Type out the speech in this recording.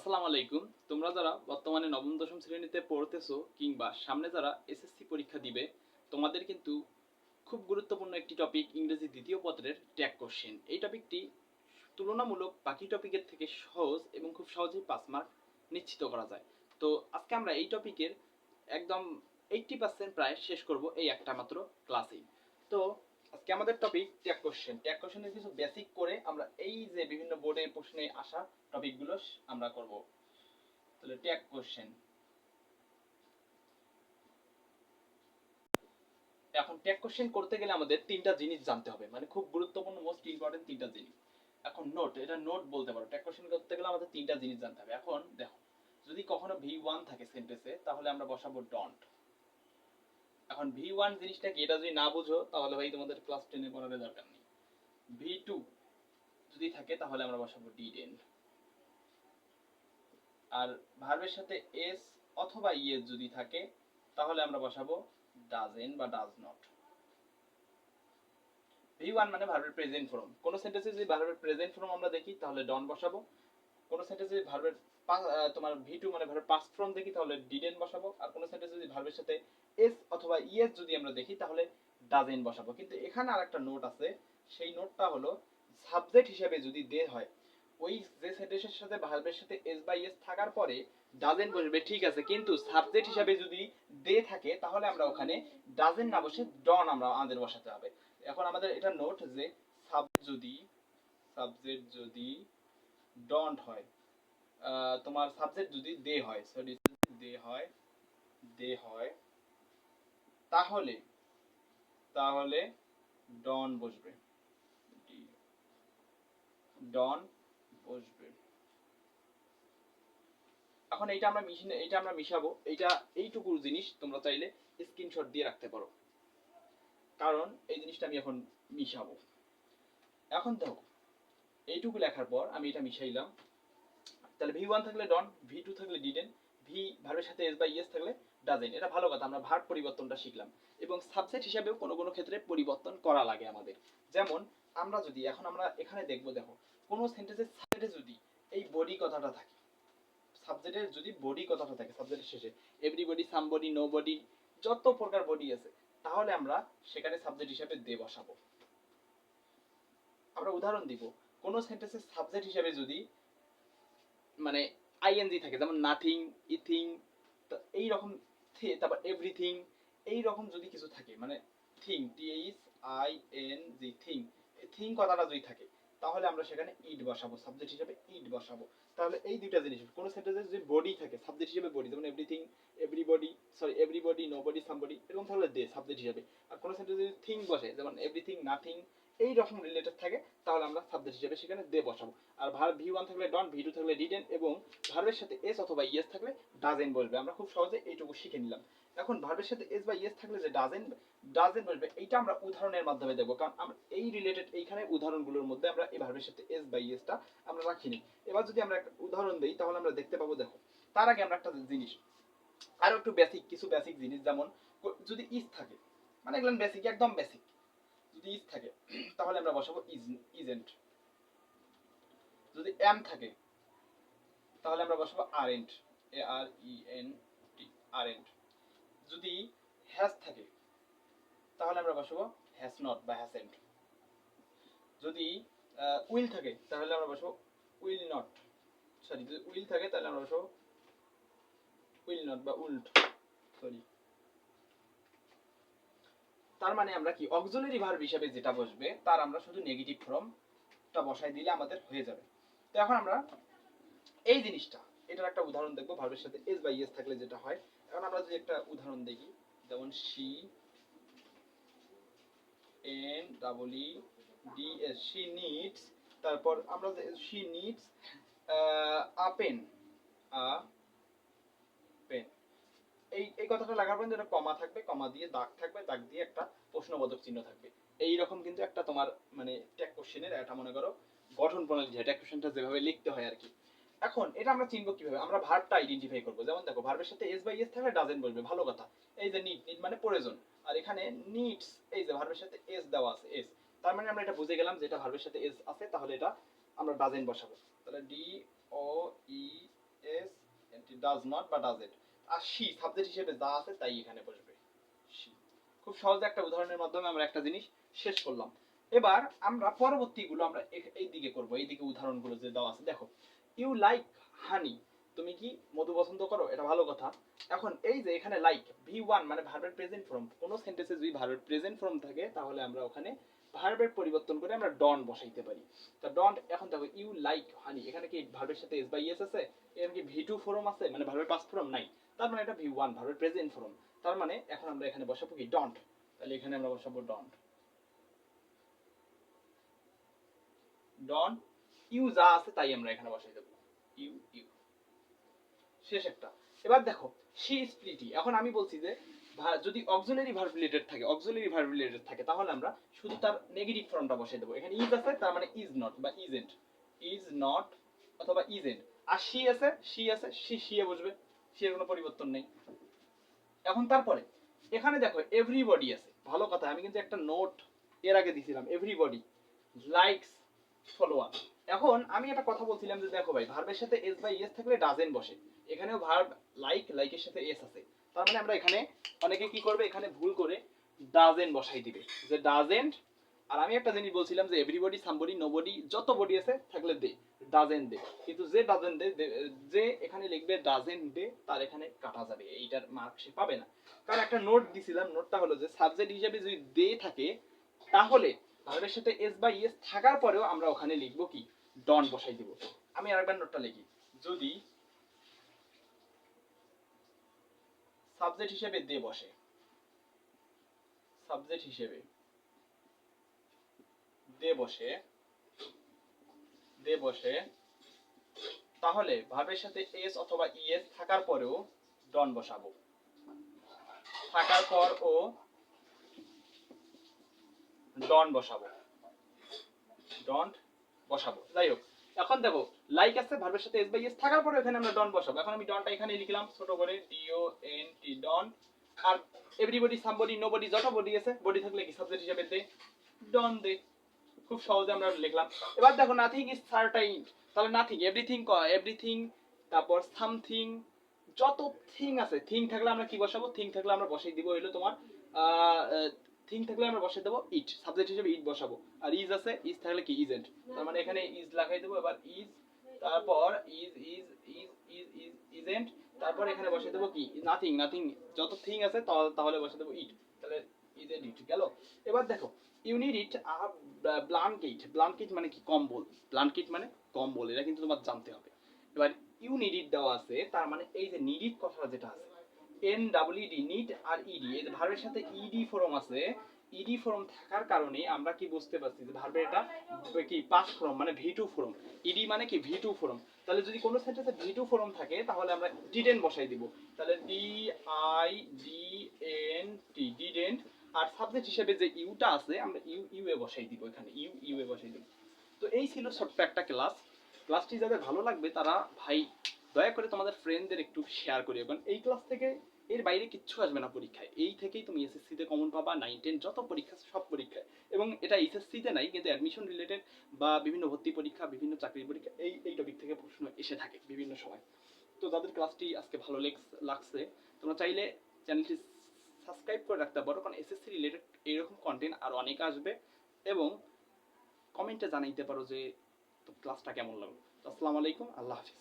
আসসালামু আলাইকুম। তোমরা যারা বর্তমানে নবম দশম শ্রেণীতে পড়তেছো কিংবা সামনে যারা এসএসসি পরীক্ষা দিবে, তোমাদের কিন্তু খুব গুরুত্বপূর্ণ একটি টপিক ইংরেজি দ্বিতীয় পত্রের ট্যাগ কোশ্চেন। এই টপিকটি তুলনামূলক বাকি টপিকের থেকে সহজ এবং খুব সহজেই 5 মার্ক নিশ্চিত করা যায়। তো আজকে আমরা এই টপিকের একদম 80% প্রায় শেষ করব এই একটা মাত্র ক্লাসেই। তো আজকে আমাদের টপিক ট্যাগ কোশ্চেন। ট্যাগ কোশ্চেনের কিছু বেসিক করে আমরা এই যে বিভিন্ন বোর্ডে প্রশ্নে আসা টপিকগুলো আমরা করব। তাহলে ট্যাগ কোশ্চেন। এখন ট্যাগ কোশ্চেন করতে গেলে আমাদের তিনটা জিনিস জানতে হবে, মানে খুব গুরুত্বপূর্ণ মোস্ট ইম্পর্টেন্ট তিনটা জিনিস। এখন নোট, এটা নোট বলতে পারো। ট্যাগ কোশ্চেন করতে গেলে আমাদের তিনটা জিনিস জানতে হবে। এখন দেখো, যদি কখনো V1 থাকে সেন্টেন্সে তাহলে আমরা বসাবো ডন্ট। এখন V1 জিনিসটা কি, এটা যদি না বুঝো তাহলে ভাই তোমাদের ক্লাস 10 এ পড়ার দরকার নেই। V2 যদি থাকে তাহলে আমরা বসাবো ডিডেন্ট। আর ভার্বের সাথে এস অথবা ইএস যদি থাকে তাহলে আমরা বসাবো ডাজেন্ট বা ডাজ নট। V1 মানে ভার্বের প্রেজেন্ট ফর্ম। কোন সেন্টেন্সে যদি ভার্বের প্রেজেন্ট ফর্ম আমরা দেখি তাহলে ডন বসাবো। কোন সেন্টেন্সে যদি ভার্বের তোমার V2 মানে ভার্বের পাস্ট ফর্ম দেখি তাহলে ডিডেন্ট বসাবো। আর কোন সেন্টেন্সে যদি ভার্বের সাথে এস অথবা ইএস যদি আমরা দেখি তাহলে ডাজেন্ট বসাবো। কিন্তু এখানে আরেকটা নোট আছে, সেই নোটটা হলো সাবজেক্ট হিসেবে যদি দে হয়, ওই যে সেন্টেন্সের সাথে ভার্বের সাথে এস বা ইএস থাকার পরে ডাজেন্ট বসবে, ঠিক আছে, কিন্তু সাবজেক্ট হিসেবে যদি দে থাকে তাহলে আমরা ওখানে ডাজেন্ট না বসে ডন আমাদের বসাতে হবে। এখন আমাদের এটা নোট যে সাবজেক্ট যদি ডন্ট হয়, তোমার সাবজেক্ট যদি দে হয়, সরি দে হয় তাহলে তাহলে ডন বসবে, ডন বসবে। এখন এইটা আমরা মিশাবো। এইটুকুর জিনিস তোমরা চাইলে স্ক্রিনশট দিয়ে রাখতে পারো, কারণ এই জিনিসটা আমি এখন মিশাবো। এখন দেখো, এইটুকু লেখার পর আমি এটা মিশাইলাম। তাহলে V1 থাকলে ডন, V2 থাকলে ডিডেন্ট, ভি ভার্বের সাথে এস বা ইএস থাকলে ডাজেন্ট। এটা ভালো কথা, আমরা ভার্ব পরিবর্তনটা শিখলাম। এবং সাবজেক্ট হিসাবেও কোনো কোনো ক্ষেত্রে পরিবর্তন করা লাগে আমাদের। যেমন আমরা যদি এখন আমরা এখানে দেখবো, দেখো কোনো সেন্টেন্সের সাইডে যদি এই বডি কথাটা থাকে, সাবজেক্টের যদি বডি কথাটা থাকে সাবজেক্টের শেষে, এভরিবডি, সামবডি, নোবডি, যত প্রকার বডি আছে, তাহলে আমরা সেখানে সাবজেক্ট হিসাবে দে বসাবো। আমরা উদাহরণ দিব, কোন সেন্টেন্সের সাবজেক্ট হিসাবে যদি মানে আইএনজি থাকে, যেমন নাথিং, ইথিং, এই রকম, তারপর এভরিথিং, এই রকম যদি কিছু থাকে, মানে থিং, THING, থিং, থিং কথাটা যদি থাকে তাহলে আমরা সেখানে ইট বসাবো, সাবজেক্ট হিসেবে ইট বসাবো। তাহলে এই দুইটা জিনিস, কোন সেন্টেন্সে যদি বডি থাকে সাবজেক্ট হিসেবে বডি, যেমন এভরিথিং, এভরিবডি, নোবডি, সামবডি, এরকম তাহলে দে সাবজেক্ট হিসেবে। আর কোন সেন্টেন্সে যদি থিং বসে, যেমন এভরিথিং, নাথিং, এই রকম রিলেটেড থাকে, তাহলে আমরা সাবজেক্ট হিসেবে সেখানে দে বসাবো। আর ভার্ব V1 থাকলে ডন, V2 থাকলে ডিডেন্ট, এবং ভার্বের সাথে এস অথবা ইএস থাকলে ডাজেন্ট বসবে। আমরা খুব সহজে এইটুকু শিখে নিলাম। এখন ভার্বের সাথে এস বা ইএস থাকলে যে ডাজেন্ট বসবে, এইটা আমরা উদাহরণের মাধ্যমে দেখবো, কারণ আমরা এই রিলেটেড এইখানে উদাহরণগুলোর মধ্যে আমরা এই ভার্বের সাথে এস বা ইএসটা আমরা রাখিনি। এবার যদি আমরা একটা উদাহরণ দেই তাহলে আমরা দেখতে পাবো, দেখো তার আগে আমরা একটা জিনিস, আরো একটু কিছু বেসিক জিনিস, যেমন যদি ইজ থাকে, মানে এগুলো বেসিক, একদম বেসিক, যদি ইজ থাকে তাহলে আমরা বসাবো ইজেন্ট। যদি এম থাকে তাহলে আমরা বসাবো আরেন্ট, আরেন্ট। যদি হ্যাজ থাকে তাহলে আমরা বসাবো হ্যাজ নট বা হ্যাজেন্ট। যদি উইল থাকে তাহলে আমরা বসাবো উইল নট, সরি, যদি উইল থাকে তাহলে আমরা বসাবো উইল নট বা উল্ট, সরি। তার মানে আমরা কি, অক্সিলারি ভার্ব হিসেবে যেটা বসবে তার আমরা শুধু নেগেটিভ ফর্মটা বসাই দিলে আমাদের হয়ে যাবে। তো এখন আমরা এই জিনিসটা, এটার একটা উদাহরণ দেখবো, ভার্বের সাথে এস বা ইএস থাকলে যেটা হয়। এখন আমরা যদি একটা উদাহরণ দেখি, যেমন শি, NEEDS, শি নিডস, তারপর আমরা she needs a pen, a pen, এই কথাটা লাগার পর যেটা কমা থাকবে, কমা দিয়ে দাগ থাকবে, দাগ দিয়ে একটা প্রশ্নবোধক চিহ্ন থাকবে। এই রকম কিন্তু একটা তোমার মানে ট্যাগ কোশ্চেনের একটা মনে করো গঠন প্রণালী, ট্যাগ কোশ্চেনটা যেভাবে লিখতে হয় আর কি। এখন এটা আমরা চিনব কিভাবে, আমরা ভার্বটা আইডেন্টিফাই করব। যেমন দেখো, ভার্বের সাথে এস বাই এস থাকলে ডাজেন্ট বলবে, ভালো কথা। এই যে নিড, নিড মানে প্রয়োজন, আর এখানে নিডস, এই যে ভার্বের সাথে এস দেওয়া আছে, এস, তার মানে আমরা এটা বুঝে গেলাম যে এটা ভার্বের সাথে এস আছে, তাহলে এটা আমরা ডাজেন্ট বসাবো। তাহলে D O E S N T does not বা ডাজ ইট। আর শি সাবজেক্ট হিসেবে যা আছে তাই এখানে বসবে শি। খুব সহজ একটা উদাহরণের মাধ্যমে আমরা একটা জিনিস শেষ করলাম। এবার আমরা পরবর্তীগুলো আমরা এই দিকে করব, এই দিকে উদাহরণগুলো যে দেওয়া আছে দেখো। ইউ লাইক হানি, তুমি কি মধু পছন্দ করো, এটা ভালো কথা। এখন এই যে এখানে লাইক ভি1 মানে ভার্বের প্রেজেন্ট ফর্ম, কোন সেন্টেন্সে যদি ভার্বের প্রেজেন্ট ফর্ম থাকে তাহলে আমরা ওখানে ভার্বের পরিবর্তন করে আমরা ডন বসাইতে পারি। তা ডন, এখন দেখো ইউ লাইক হানি, এখানে কি ভার্বের সাথে এস বাই এস আছে, এখানে কি ভি2 ফর্ম আছে মানে ভার্বের পাস্ট ফর্ম নাই, তার মানে এটা ভি1 ভার্বের প্রেজেন্ট ফর্ম। তার মানে এখন আমরা এখানে বসাবো কি ডন্ট, তাহলে এখানে আমরা বসাবো ডন্ট। ডন ইউ যা আছে তাই আমরা এখানে বসাই দেবো ইউ ইউ। শেষ একটা। এবার দেখো শি ইজ প্রিটি, এখন আমি বলছি যে যদি অক্সিলারি ভার্ব রিলেটেড থাকে, অক্সিলারি ভার্ব রিলেটেড থাকে তাহলে আমরা শুধু তার নেগেটিভ ফর্মটা বসাই দেবো। এখানে ইজ আছে তার মানে ইজ নট বা ইজেন্ট, ইজ নট অথবা ইজেন্ট। আর শি আছে, শি আছে, শি শি এ বসবে, শি এর কোনো পরিবর্তন নেই। এখন তারপরে এখানে দেখো এভরিবডি আছে, ভালো কথা, আমি কিন্তু একটা নোট এর আগে দিছিলাম এভরিবডি লাইকস ফলোয়ার। এখন আমি একটা কথা বলছিলাম যে দেখো ভাই ভার্বের সাথে এস বাই এস থাকলে ডাজেন্ট বসে, এখানেও ভার্ব লাইক লাইকের সাথে এস আছে, তার মানে আমরা এখানে অনেকে কি করবে এখানে ভুল করে ডাজেন্ট বসাই দিবে যে ডাজেন্ট। আর আমি একটা জিনিস বলছিলাম যে এভরিবডি সামবডি নোবডি যত বডি আছে থাকলে দে ডাজেন্ট দে, কিন্তু যে ডাজেন্ট দে যে এখানে লিখবে ডাজেন্ট দে তার এখানে কাটা যাবে, এইটার মার্ক সে পাবে না। কারণ একটা নোট দিছিলাম, নোটটা হলো যে সাবজেক্ট হিসেবে যদি দে থাকে তাহলে ভার্বের সাথে এস বাই এস থাকার পরেও আমরা ওখানে লিখবো কি ডন বসাই দিব। আমি আরেকবার নোটটা লিখি, যদি সাবজেক্ট হিসেবে দে বসে, সাবজেক্ট হিসেবে দে বসে, দে বসে তাহলে ভার্বের সাথে এস অথবা ইএস থাকার পরেও ডন বসাবো, থাকার পর ও ডন বসাবো, ডন্ট বসাবো। যাই হোক এখন দেখো লাইক আছে ভার্বের সাথে এস বাই এস থাকার পরে এখানে আমরা ডন বসাবো। এখন আমি ডনটা এখানে লিখলাম ছোট করে ডিও এন টি ডন। আর এভরিবডি সামবডি নোবডি যত বডি আছে, বডি থাকলে কি সাবজেক্ট হিসেবে দে ডন দে। খুব সহজে আমরা লিখলাম। এবার দেখো নাথিং ইজ সার্টাইন, তাহলে নাথিং এভরিথিং, এভরিথিং তারপর সামথিং যত থিং আছে, থিং থাকলে আমরা কি বসাবো, থিং থাকলে আমরা বসাই দিব হলো তোমার থিং থাকলে আমরা বসাই দেবো ইট, সাবজেক্ট হিসেবে ইট বসাবো। আর ইজ আছে, ইজ থাকলে কি ইজেন্ট, তার মানে এখানে ইজ লাগাই দেবো। এবার ইজ তারপর is is is is is isn't, তারপর এখানে বসাই দেবো কি নাথিং, নাথিং যত থিং আছে তাহলে বসাই দেবো ইট, তাহলে ইজেন্ট ইট গেল। এবার দেখো you need it a blanket, blanket মানে কি কম্বল, ব্ল্যাঙ্কেট মানে কম্বল, এটা কিন্তু তোমার জানতে হবে। এবার ইউ নিড ইট দেওয়া আছে, তার মানে এই যে নিড ইট কথাটা যেটা আছে N double ED need R E D, এই যে ভার্বের সাথে ইডি ফর্ম আছে, ইডি ফর্ম থাকার কারণে আমরা কি বুঝতে পারছি যে ভার্বের এটা কি পাস্ট ফর্ম মানে ভি2 ফর্ম, ইডি মানে কি ভি2 ফর্ম। তাহলে যদি কোনো সেন্টেন্সে ভি2 ফর্ম থাকে তাহলে আমরা ডিডেন্ট বসাই দিব, তাহলে D I D N T didn't. আর সাবজেক্ট হিসেবে যে ইউটা আছে আমরা ইউ ইউ এ বসাই দিব, এখানে ইউ ইউ এ বসাই দিব। তো এই ছিল ছোট্ট একটা ক্লাস। ক্লাসটি যাদের ভালো লাগবে তারা ভাই দয়া করে তোমাদের ফ্রেন্ডদের একটু শেয়ার করিও, কারণ এই ক্লাস থেকে এর বাইরে কিচ্ছু আসবে না পরীক্ষায়, এই থেকেই তুমি এসএসসি তে কমন পাবা, 9 10 যত পরীক্ষা সব পরীক্ষায়। এবং এটা এসএসসি তে নাই কিন্তু অ্যাডমিশন রিলেটেড বা বিভিন্ন ভর্তি পরীক্ষা বিভিন্ন চাকরির পরীক্ষা এই টপিক থেকে প্রশ্ন এসে থাকে বিভিন্ন সময়। তো যাদের ক্লাসটি আজকে ভালো লাগছে তোমরা চাইলে চ্যানেলটি সাবস্ক্রাইব করে রাখতে পারো, কারণ এসএসসি রিলেটেড এইরকম কন্টেন্ট আর অনেক আসবে। এবং কমেন্টে জানাইতে পারো যে ক্লাসটা কেমন লাগলো। আসসালামু আলাইকুম, আল্লাহ হাফিজ।